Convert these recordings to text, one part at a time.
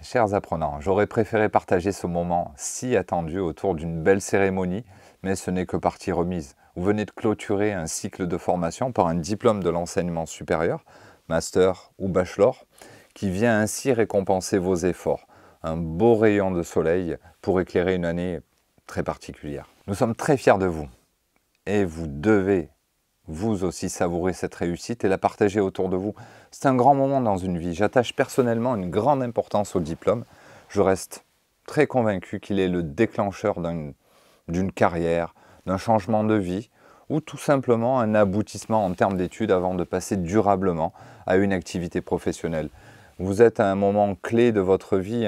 Chers apprenants, j'aurais préféré partager ce moment si attendu autour d'une belle cérémonie, mais ce n'est que partie remise. Vous venez de clôturer un cycle de formation par un diplôme de l'enseignement supérieur, master ou bachelor, qui vient ainsi récompenser vos efforts. Un beau rayon de soleil pour éclairer une année très particulière. Nous sommes très fiers de vous et vous devez vous aussi savourer cette réussite et la partager autour de vous. C'est un grand moment dans une vie. J'attache personnellement une grande importance au diplôme. Je reste très convaincu qu'il est le déclencheur d'une carrière, d'un changement de vie ou tout simplement un aboutissement en termes d'études avant de passer durablement à une activité professionnelle. Vous êtes à un moment clé de votre vie.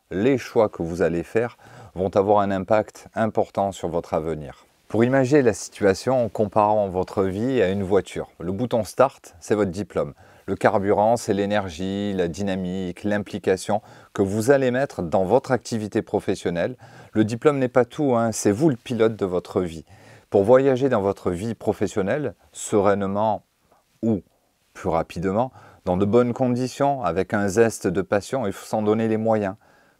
Les choix que vous allez faire vont avoir un impact important sur votre avenir. Pour imaginer la situation en comparant votre vie à une voiture, le bouton Start, c'est votre diplôme. Le carburant, c'est l'énergie, la dynamique, l'implication que vous allez mettre dans votre activité professionnelle. Le diplôme n'est pas tout, c'est vous le pilote de votre vie. Pour voyager dans votre vie professionnelle, sereinement ou plus rapidement, dans de bonnes conditions, avec un zeste de passion, il faut s'en donner les moyens,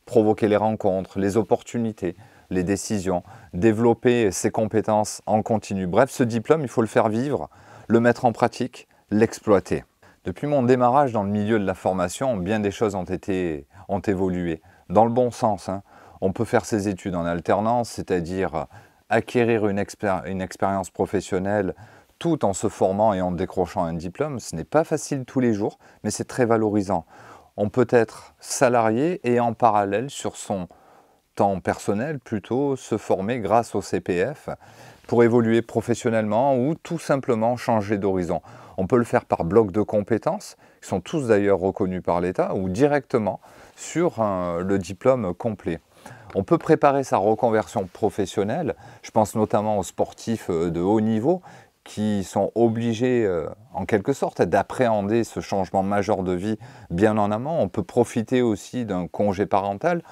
provoquer les rencontres, les opportunités, les décisions, développer ses compétences en continu. Bref, ce diplôme, il faut le faire vivre, le mettre en pratique, l'exploiter. Depuis mon démarrage dans le milieu de la formation, bien des choses ont évolué. Dans le bon sens, on peut faire ses études en alternance, c'est-à-dire acquérir une expérience professionnelle tout en se formant et en décrochant un diplôme. Ce n'est pas facile tous les jours, mais c'est très valorisant. On peut être salarié et en parallèle sur son temps personnel plutôt se former grâce au CPF pour évoluer professionnellement ou tout simplement changer d'horizon. On peut le faire par bloc de compétences, qui sont tous d'ailleurs reconnus par l'État, ou directement sur le diplôme complet. On peut préparer sa reconversion professionnelle, je pense notamment aux sportifs de haut niveau qui sont obligés en quelque sorte d'appréhender ce changement majeur de vie bien en amont. On peut profiter aussi d'un congé parental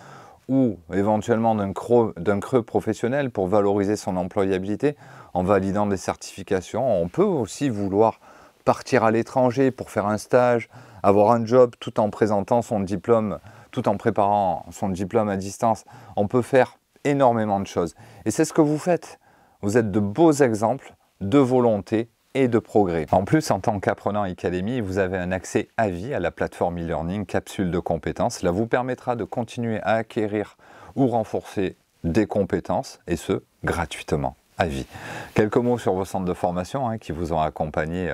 ou éventuellement d'un creux professionnel pour valoriser son employabilité en validant des certifications. On peut aussi vouloir partir à l'étranger pour faire un stage, avoir un job tout en présentant son diplôme, tout en préparant son diplôme à distance. On peut faire énormément de choses. Et c'est ce que vous faites. Vous êtes de beaux exemples de volonté et de progrès. En plus, en tant qu'apprenant Icademy, vous avez un accès à vie à la plateforme e-learning Capsule de compétences. Cela vous permettra de continuer à acquérir ou renforcer des compétences, et ce, gratuitement, à vie. Quelques mots sur vos centres de formation qui vous ont accompagné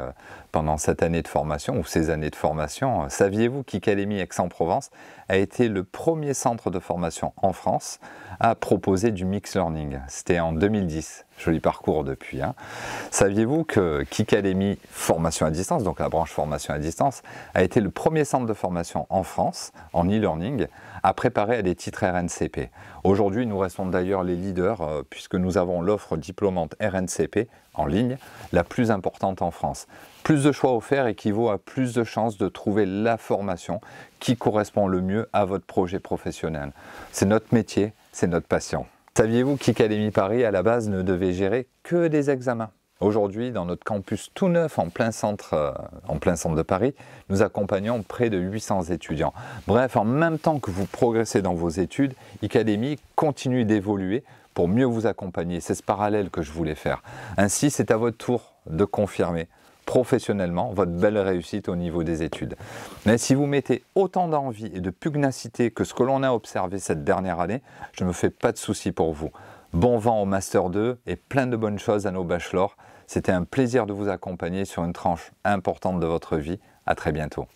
pendant cette année de formation ou ces années de formation. Saviez-vous qu'Icademy Aix-en-Provence a été le premier centre de formation en France à proposer du mix learning? C'était en 2010. Joli parcours depuis. Saviez-vous qu'Icademy Formation à distance, donc la branche formation à distance, a été le premier centre de formation en France, en e-learning, à préparer à des titres RNCP. Aujourd'hui, nous restons d'ailleurs les leaders, puisque nous avons l'offre diplômante RNCP en ligne, la plus importante en France. Plus de choix offerts équivaut à plus de chances de trouver la formation qui correspond le mieux à votre projet professionnel. C'est notre métier, c'est notre passion. Saviez-vous qu'Icademy Paris, à la base, ne devait gérer que des examens? Aujourd'hui, dans notre campus tout neuf en plein centre de Paris, nous accompagnons près de 800 étudiants. Bref, en même temps que vous progressez dans vos études, Icademy continue d'évoluer pour mieux vous accompagner. C'est ce parallèle que je voulais faire. Ainsi, c'est à votre tour de confirmer professionnellement votre belle réussite au niveau des études. Mais si vous mettez autant d'envie et de pugnacité que ce que l'on a observé cette dernière année, je ne me fais pas de soucis pour vous. Bon vent au Master 2 et plein de bonnes choses à nos bachelors. C'était un plaisir de vous accompagner sur une tranche importante de votre vie. À très bientôt.